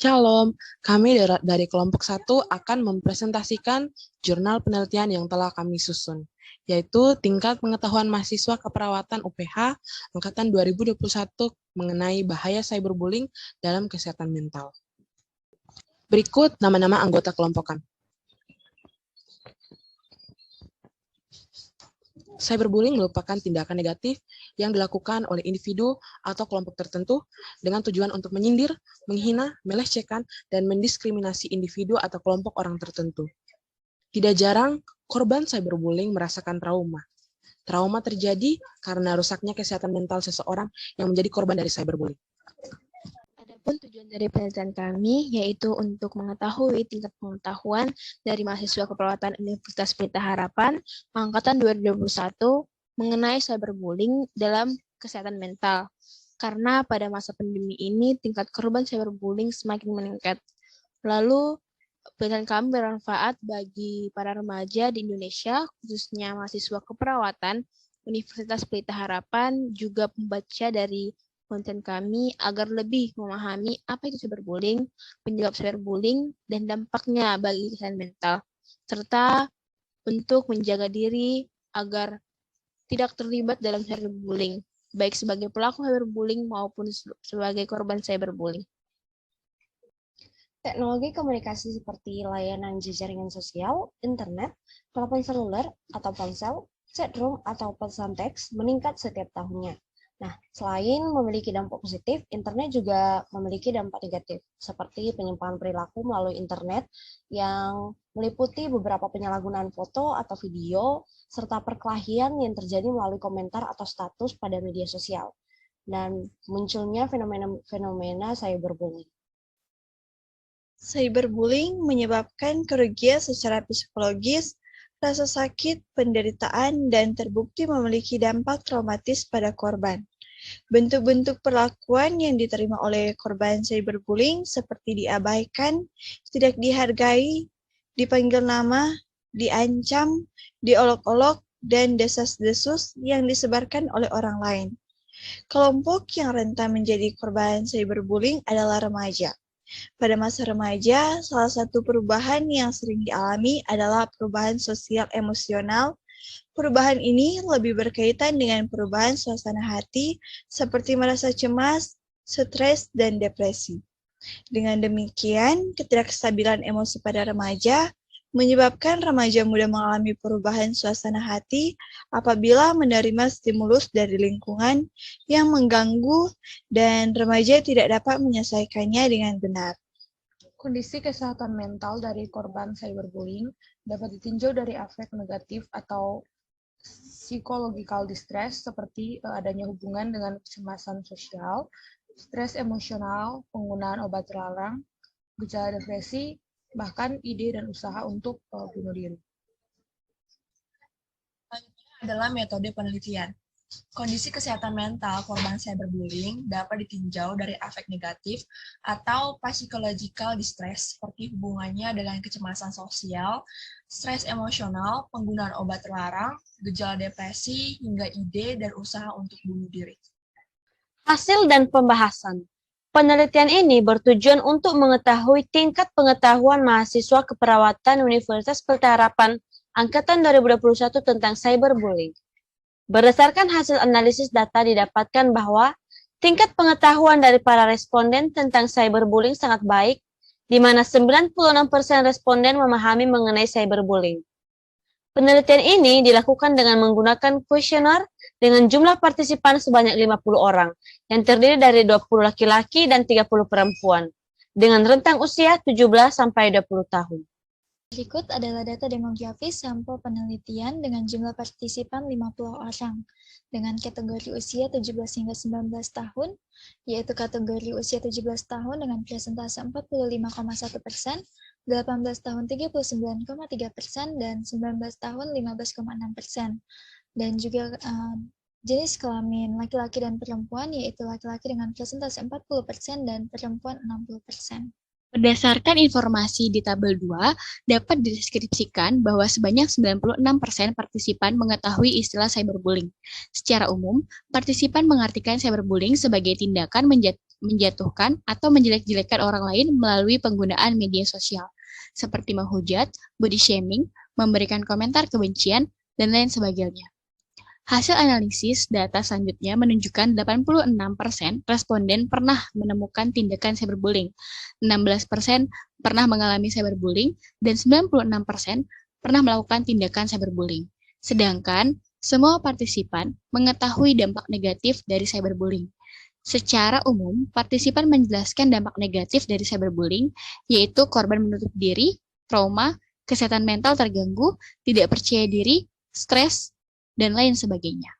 Shalom, kami dari kelompok 1 akan mempresentasikan jurnal penelitian yang telah kami susun, yaitu Tingkat Pengetahuan Mahasiswa Keperawatan UPH Angkatan 2021 mengenai bahaya cyberbullying dalam kesehatan mental. Berikut nama-nama anggota kelompok kami. Cyberbullying merupakan tindakan negatif yang dilakukan oleh individu atau kelompok tertentu dengan tujuan untuk menyindir, menghina, melecehkan, dan mendiskriminasi individu atau kelompok orang tertentu. Tidak jarang, korban cyberbullying merasakan trauma. Trauma terjadi karena rusaknya kesehatan mental seseorang yang menjadi korban dari cyberbullying. Adapun tujuan dari penelitian kami yaitu untuk mengetahui tingkat pengetahuan dari mahasiswa keperawatan Universitas Pelita Harapan angkatan 2021 mengenai cyberbullying dalam kesehatan mental. Karena pada masa pandemi ini tingkat korban cyberbullying semakin meningkat. Lalu penelitian kami bermanfaat bagi para remaja di Indonesia, khususnya mahasiswa keperawatan Universitas Pelita Harapan, juga pembaca dari konten kami agar lebih memahami apa itu cyberbullying, penyebab cyberbullying, dan dampaknya bagi kesehatan mental, serta untuk menjaga diri agar tidak terlibat dalam cyberbullying, baik sebagai pelaku cyberbullying maupun sebagai korban cyberbullying. Teknologi komunikasi seperti layanan jejaring sosial, internet, telepon seluler atau ponsel, chat room atau pesan teks meningkat setiap tahunnya. Nah, selain memiliki dampak positif, internet juga memiliki dampak negatif, seperti penyimpangan perilaku melalui internet yang meliputi beberapa penyalahgunaan foto atau video, serta perkelahian yang terjadi melalui komentar atau status pada media sosial, dan munculnya fenomena cyberbullying. Cyberbullying menyebabkan kerugian secara psikologis, rasa sakit, penderitaan, dan terbukti memiliki dampak traumatis pada korban. Bentuk-bentuk perlakuan yang diterima oleh korban cyberbullying seperti diabaikan, tidak dihargai, dipanggil nama, diancam, diolok-olok, dan desas-desus yang disebarkan oleh orang lain. Kelompok yang rentan menjadi korban cyberbullying adalah remaja. Pada masa remaja, salah satu perubahan yang sering dialami adalah perubahan sosial emosional. Perubahan ini lebih berkaitan dengan perubahan suasana hati seperti merasa cemas, stres, dan depresi. Dengan demikian, ketidakstabilan emosi pada remaja menyebabkan remaja muda mengalami perubahan suasana hati apabila menerima stimulus dari lingkungan yang mengganggu dan remaja tidak dapat menyelesaikannya dengan benar. Kondisi kesehatan mental dari korban cyberbullying dapat ditinjau dari efek negatif atau psychological distress seperti adanya hubungan dengan kecemasan sosial, stres emosional, penggunaan obat terlarang, gejala depresi, bahkan ide dan usaha untuk bunuh diri. Selanjutnya adalah metode penelitian. Kondisi kesehatan mental korban cyberbullying dapat ditinjau dari efek negatif atau psychological distress seperti hubungannya dengan kecemasan sosial, stres emosional, penggunaan obat terlarang, gejala depresi, hingga ide dan usaha untuk bunuh diri. Hasil dan pembahasan. Penelitian ini bertujuan untuk mengetahui tingkat pengetahuan mahasiswa keperawatan Universitas Pelita Harapan Angkatan 2021 tentang cyberbullying. Berdasarkan hasil analisis data didapatkan bahwa tingkat pengetahuan dari para responden tentang cyberbullying sangat baik, di mana 96% responden memahami mengenai cyberbullying. Penelitian ini dilakukan dengan menggunakan kuesioner dengan jumlah partisipan sebanyak 50 orang, yang terdiri dari 20 laki-laki dan 30 perempuan, dengan rentang usia 17 sampai 20 tahun. Berikut adalah data demografis sampel penelitian dengan jumlah partisipan 50 orang, dengan kategori usia 17 hingga 19 tahun, yaitu kategori usia 17 tahun dengan presentase 45,1%, 18 tahun 39,3%, dan 19 tahun 15,6%. Dan juga jenis kelamin laki-laki dan perempuan, yaitu laki-laki dengan presentase 40% dan perempuan 60%. Berdasarkan informasi di tabel 2, dapat dideskripsikan bahwa sebanyak 96% partisipan mengetahui istilah cyberbullying. Secara umum, partisipan mengartikan cyberbullying sebagai tindakan menjatuhkan, atau menjelek-jelekkan orang lain melalui penggunaan media sosial, seperti menghujat, body shaming, memberikan komentar kebencian, dan lain sebagainya. Hasil analisis data selanjutnya menunjukkan 86% responden pernah menemukan tindakan cyberbullying, 16% pernah mengalami cyberbullying, dan 96% pernah melakukan tindakan cyberbullying. Sedangkan semua partisipan mengetahui dampak negatif dari cyberbullying. Secara umum, partisipan menjelaskan dampak negatif dari cyberbullying, yaitu korban menutup diri, trauma, kesehatan mental terganggu, tidak percaya diri, stres, dan lain sebagainya.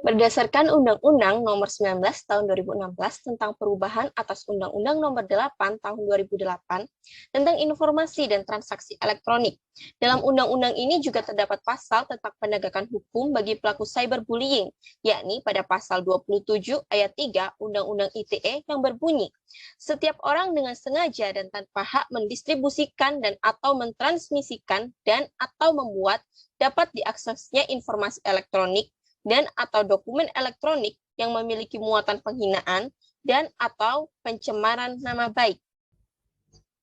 Berdasarkan Undang-Undang Nomor 19 Tahun 2016 tentang perubahan atas Undang-Undang Nomor 8 Tahun 2008 tentang informasi dan transaksi elektronik. Dalam undang-undang ini juga terdapat pasal tentang penegakan hukum bagi pelaku cyberbullying, yakni pada pasal 27 ayat 3 Undang-Undang ITE yang berbunyi, setiap orang dengan sengaja dan tanpa hak mendistribusikan dan atau mentransmisikan dan atau membuat dapat diaksesnya informasi elektronik dan atau dokumen elektronik yang memiliki muatan penghinaan dan atau pencemaran nama baik.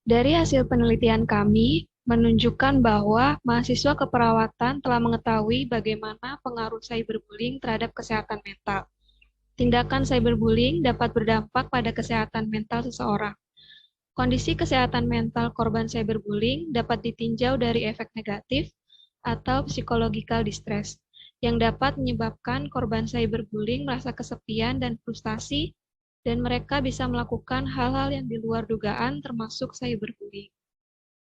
Dari hasil penelitian kami menunjukkan bahwa mahasiswa keperawatan telah mengetahui bagaimana pengaruh cyberbullying terhadap kesehatan mental. Tindakan cyberbullying dapat berdampak pada kesehatan mental seseorang. Kondisi kesehatan mental korban cyberbullying dapat ditinjau dari efek negatif atau psychological distress, yang dapat menyebabkan korban cyberbullying merasa kesepian dan frustasi, dan mereka bisa melakukan hal-hal yang di luar dugaan termasuk cyberbullying.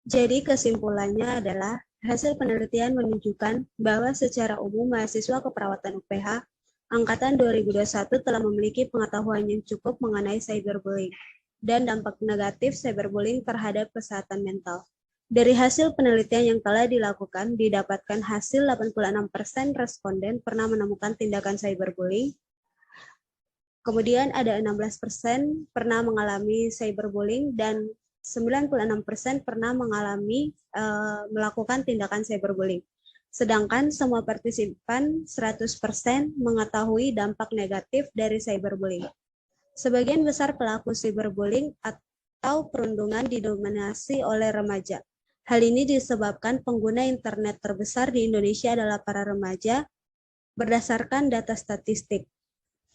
Jadi kesimpulannya adalah, hasil penelitian menunjukkan bahwa secara umum mahasiswa keperawatan UPH Angkatan 2021 telah memiliki pengetahuan yang cukup mengenai cyberbullying dan dampak negatif cyberbullying terhadap kesehatan mental. Dari hasil penelitian yang telah dilakukan, didapatkan hasil 86% responden pernah menemukan tindakan cyberbullying. Kemudian ada 16% pernah mengalami cyberbullying dan 96% pernah melakukan tindakan cyberbullying. Sedangkan semua partisipan 100% mengetahui dampak negatif dari cyberbullying. Sebagian besar pelaku cyberbullying atau perundungan didominasi oleh remaja. Hal ini disebabkan pengguna internet terbesar di Indonesia adalah para remaja berdasarkan data statistik.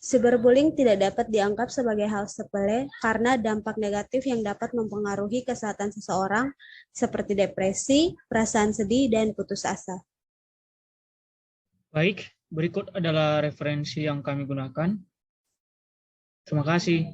Cyberbullying tidak dapat dianggap sebagai hal sepele karena dampak negatif yang dapat mempengaruhi kesehatan seseorang seperti depresi, perasaan sedih, dan putus asa. Baik, berikut adalah referensi yang kami gunakan. Terima kasih.